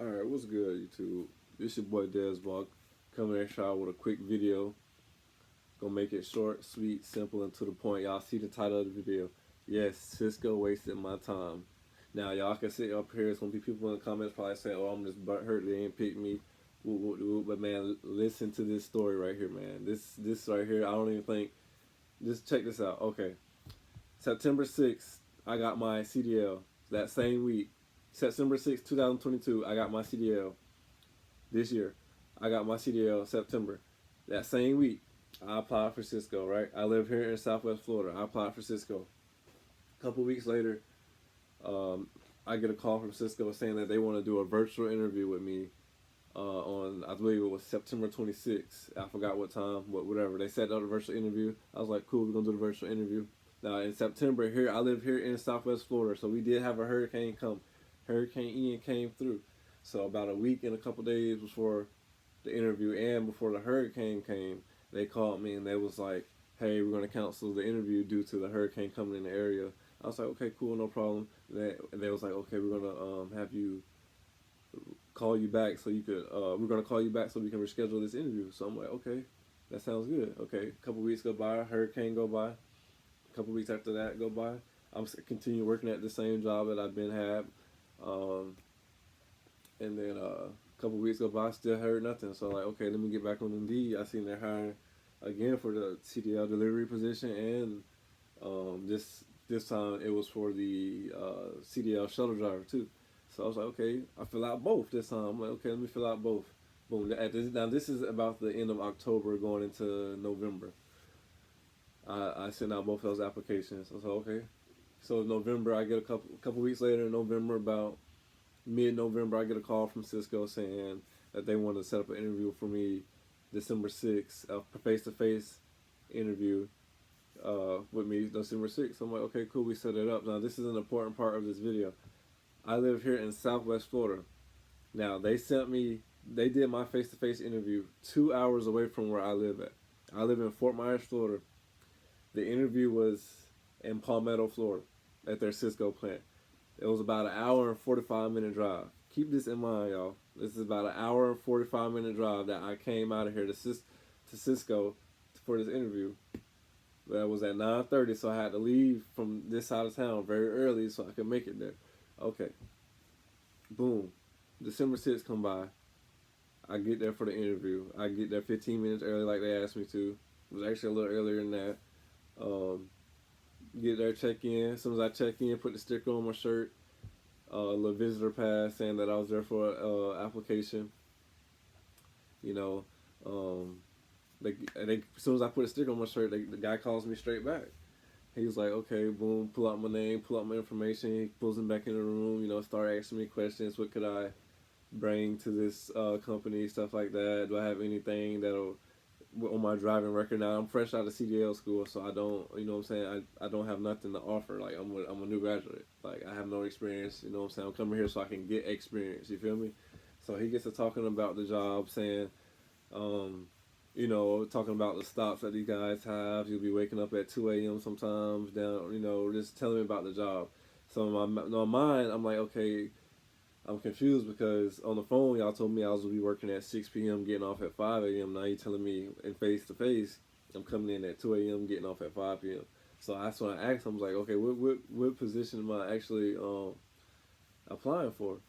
Alright, what's good, YouTube? This your boy Desbog coming at y'all with a quick video. Gonna make it short, sweet, simple, and to the point. Y'all see the title of the video. Yes, Sysco wasted my time. Now, y'all can sit up here. There's gonna be people in the comments probably saying, oh, I'm just butthurt, they ain't pick me. But man, listen to this story right here, man. This right here, I don't even think. Just check this out. Okay. September 6th, I got my CDL. That same week. September 6th, 2022, I got my CDL. This year, I got my CDL September. That same week, I applied for Sysco, right? I live here in Southwest Florida. I applied for Sysco. A couple weeks later, I get a call from Sysco saying that they want to do a virtual interview with me on, I believe it was September 26th. I forgot what time, but whatever. They set up a virtual interview. I was like, cool, we're going to do the virtual interview. Now, in September, I live here in Southwest Florida, so we did have a hurricane come. Hurricane Ian came through. So about a week and a couple days before the interview and before the hurricane came, they called me and they was like, hey, we're going to cancel the interview due to the hurricane coming in the area. I was like, okay, cool, no problem. And they was like, okay, we're going to have you call you back so you could, we're going to call you back so we can reschedule this interview. So I'm like, okay, that sounds good. Okay, a couple weeks go by, hurricane go by. A couple weeks after that go by. I'm continue working at the same job that I've been had. And then a couple weeks go by, still heard nothing. So like, okay, let me get back on Indeed. I seen they're hiring again for the CDL delivery position, and this time it was for the CDL shuttle driver too. So I was like, okay, I fill out both this time. I'm like, okay, let me fill out both. Boom. Now this is about the end of October going into November. I sent out both of those applications. I was like, okay. So November, I get a couple weeks later in November, about mid-November, I get a call from Sysco saying that they want to set up an interview for me December 6th, a face-to-face interview with me December 6th. So I'm like, okay, cool, we set it up. Now, this is an important part of this video. I live here in Southwest Florida. Now, they did my face-to-face interview 2 hours away from where I live at. I live in Fort Myers, Florida. The interview was in Palmetto, Florida, at their Sysco plant. It was about an hour and 45-minute drive. Keep this in mind, y'all. This is about an hour and 45-minute drive that I came out of here to Sysco for this interview. But it was at 9:30, so I had to leave from this side of town very early so I could make it there. Okay. Boom. December 6th come by. I get there for the interview. I get there 15 minutes early like they asked me to. It was actually a little earlier than that. Get there, check in. As soon as I check in, put the sticker on my shirt, a little visitor pass saying that I was there for application. You know, as soon as I put a sticker on my shirt, the guy calls me straight back. He was like, okay, boom, pull out my name, pull out my information. He pulls him back in the room, start asking me questions. What could I bring to this company, stuff like that? Do I have anything that'll on my driving record? Now I'm fresh out of CDL school, so I don't, I don't have nothing to offer. Like I'm a new graduate. Like I have no experience. I'm coming here so I can get experience. You feel me? So he gets to talking about the job, saying, talking about the stops that these guys have. You'll be waking up at 2 a.m. sometimes. Down, just telling me about the job. So in my mind, I'm like, okay. I'm confused because on the phone, y'all told me I was going to be working at 6 p.m., getting off at 5 a.m. Now you're telling me in face-to-face, I'm coming in at 2 a.m., getting off at 5 p.m. So that's when I asked him, I was like, okay, what position am I actually applying for?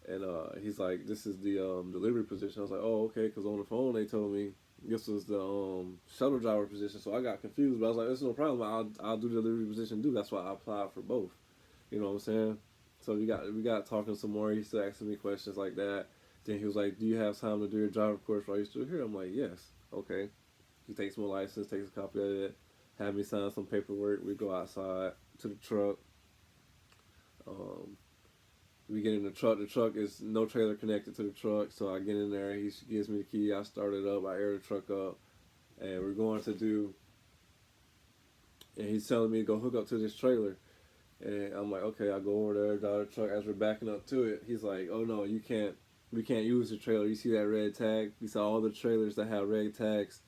And he's like, this is the delivery position. I was like, oh, okay, because on the phone they told me this was the shuttle driver position. So I got confused, but I was like, there's no problem. I'll do the delivery position too. That's why I applied for both. You know what I'm saying? So we got talking some more. He still asking me questions like that. Then he was like, do you have time to do your driver course while you're still here? I'm like, yes. Okay. He takes my license, takes a copy of it, have me sign some paperwork. We go outside to the truck. We get in the truck. The truck is no trailer connected to the truck. So I get in there. He gives me the key. I start it up. I air the truck up. And we're going to do, and he's telling me to go hook up to this trailer. And I'm like, okay, I go over there, drive the truck. As we're backing up to it, he's like, oh no, we can't use the trailer. You see that red tag? We saw all the trailers that have red tags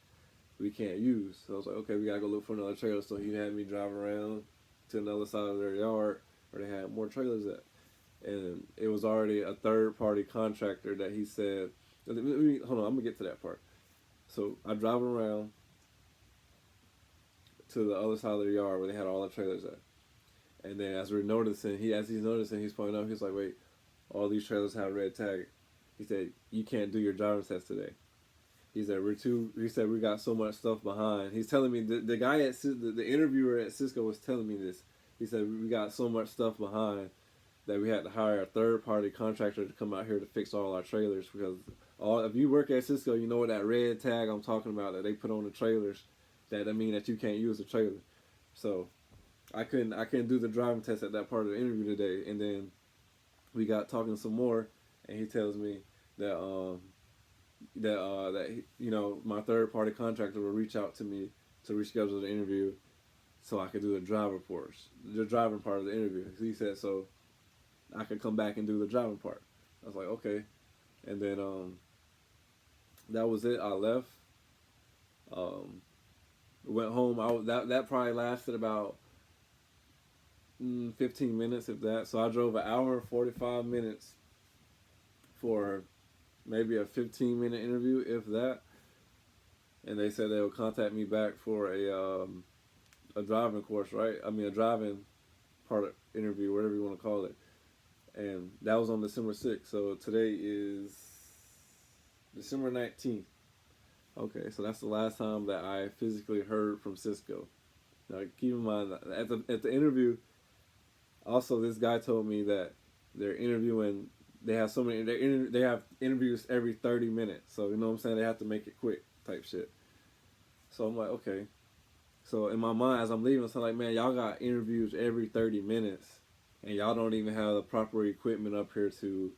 we can't use. So I was like, okay, we gotta go look for another trailer. So he had me drive around to another side of their yard where they had more trailers at. and it was already a third party contractor that he said. Hold on, I'm gonna get to that part. So I drive around to the other side of the yard where they had all the trailers at, and then as we're noticing, as he's noticing, he's pointing out, he's like, "Wait, all these trailers have red tag." He said, "You can't do your driver's test today." He said, He said, "We got so much stuff behind." He's telling me the guy at the interviewer at Sysco was telling me this. He said, "We got so much stuff behind that we had to hire a third party contractor to come out here to fix all our trailers, because if you work at Sysco, you know what that red tag I'm talking about that they put on the trailers, that mean that you can't use the trailer." So I couldn't do the driving test at that part of the interview today. And then we got talking some more, and he tells me that my third party contractor will reach out to me to reschedule the interview so I could do the driving part of the interview. He said so I could come back and do the driving part. I was like, okay. And then that was it. I left. Went home. That probably lasted about 15 minutes, if that. So I drove an hour and 45 minutes for maybe a 15-minute interview, if that. And they said they would contact me back for a driving course, right? I mean, a driving part of interview, whatever you want to call it. And that was on December 6th. So today is December 19th. Okay, so that's the last time that I physically heard from Sysco. Now, keep in mind that at the interview, also this guy told me that they're interviewing. They have so many. They have interviews every 30 minutes. So you know what I'm saying. They have to make it quick, type shit. So I'm like, okay. So in my mind, as I'm leaving, I'm like, man, y'all got interviews every 30 minutes, and y'all don't even have the proper equipment up here to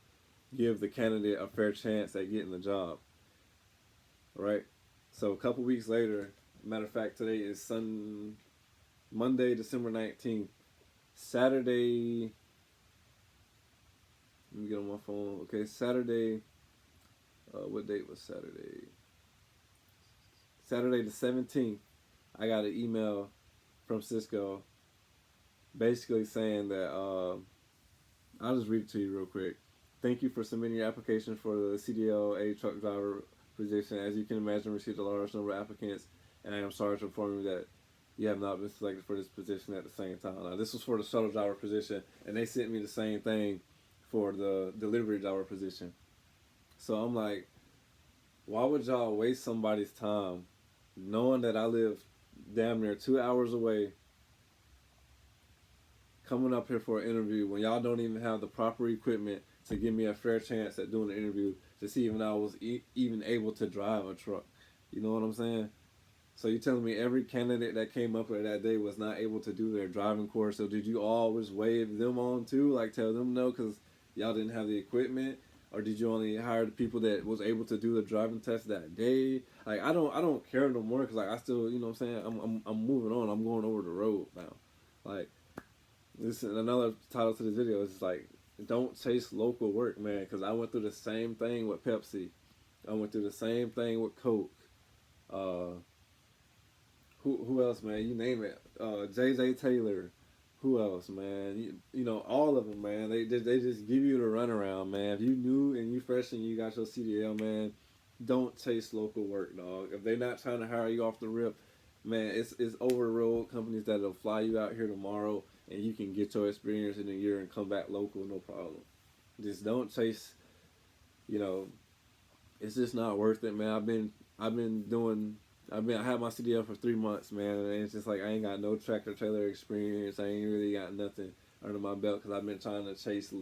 give the candidate a fair chance at getting the job. Right? So a couple weeks later, matter of fact, today is Monday, December 19th. Saturday, let me get on my phone. Okay, Saturday, what date was Saturday? Saturday the 17th, I got an email from Sysco basically saying that, I'll just read it to you real quick. "Thank you for submitting your application for the CDLA truck driver position. As you can imagine, received a large number of applicants, and I am sorry to inform you that you have not been selected for this position at the same time." Now, this was for the shuttle driver position, and they sent me the same thing for the delivery driver position. So I'm like, why would y'all waste somebody's time knowing that I live damn near 2 hours away, coming up here for an interview when y'all don't even have the proper equipment to give me a fair chance at doing the interview to see if I was even able to drive a truck? You know what I'm saying? So you telling me every candidate that came up there that day was not able to do their driving course? So did you always wave them on too? Like tell them no because y'all didn't have the equipment? Or did you only hire the people that was able to do the driving test that day? Like I don't care no more because like I still, you know what I'm saying, I'm moving on. I'm going over the road now. Like this is another title to this video is like, don't chase local work, man, because I went through the same thing with Pepsi. I went through the same thing with Coke. Who else, man? You name it. J.J. Taylor. Who else, man? You know, all of them, man. They just give you the runaround, man. If you new and you fresh and you got your CDL, man, don't chase local work, dog. If they're not trying to hire you off the rip, man, it's over the road companies that'll fly you out here tomorrow and you can get your experience in a year and come back local, no problem. Just don't chase, you know, it's just not worth it, man. I had my CDL for 3 months, man, and it's just like I ain't got no tractor trailer experience. I ain't really got nothing under my belt because I've been trying to chase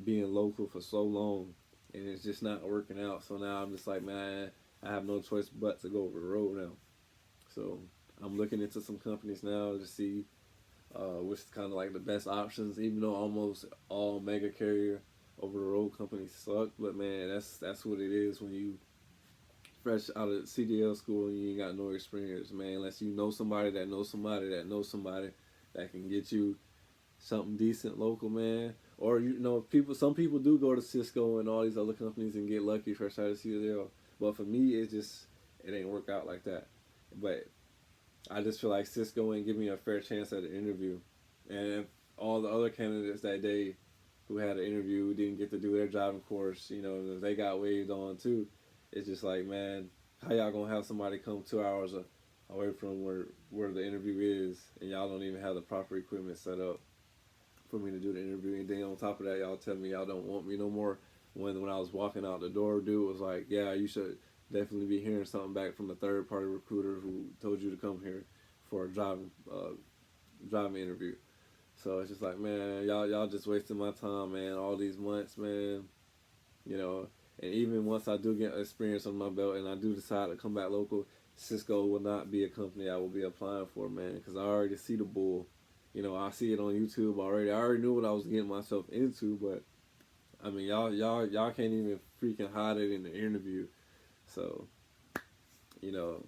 being local for so long, and it's just not working out. So now I'm just like, man, I have no choice but to go over the road now. So I'm looking into some companies now to see which is kind of like the best options, even though almost all mega carrier over the road companies suck. But man, that's what it is when you fresh out of CDL school and you ain't got no experience, man. Unless you know somebody that knows somebody that knows somebody that can get you something decent local, man. Or you know, some people do go to Sysco and all these other companies and get lucky fresh out of CDL. But for me, it ain't work out like that. But I just feel like Sysco ain't give me a fair chance at the interview, and all the other candidates that day who had an interview didn't get to do their driving course, you know, they got waved on too. It's just like, man, how y'all gonna have somebody come 2 hours away from where the interview is, and y'all don't even have the proper equipment set up for me to do the interview? And then on top of that, y'all tell me y'all don't want me no more. When I was walking out the door, dude was like, yeah, you should definitely be hearing something back from the third party recruiter who told you to come here for a driving interview. So it's just like, man, y'all just wasting my time, man. All these months, man. You know, and even once I do get experience on my belt and I do decide to come back local, Sysco will not be a company I will be applying for, man, because I already see the bull. You know, I see it on YouTube already. I already knew what I was getting myself into, but I mean, y'all can't even freaking hide it in the interview. So, you know,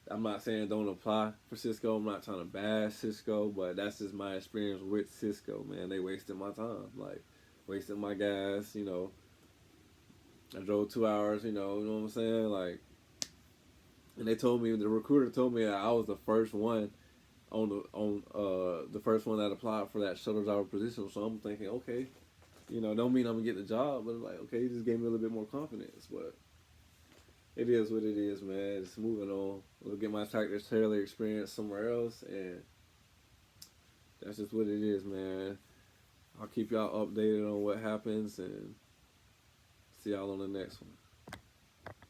I'm not saying don't apply for Sysco. I'm not trying to bash Sysco, but that's just my experience with Sysco, man. They wasted my time, like wasted my gas. You know, I drove 2 hours. You know what I'm saying, like. And they told me, the recruiter told me that I was the first one the first one that applied for that shuttle driver position. So I'm thinking, okay, you know, don't mean I'm gonna get the job, but like, okay, he just gave me a little bit more confidence. But it is what it is, man. Just moving on. We'll get my tractor trailer experience somewhere else, and that's just what it is, man. I'll keep y'all updated on what happens, and see y'all on the next one.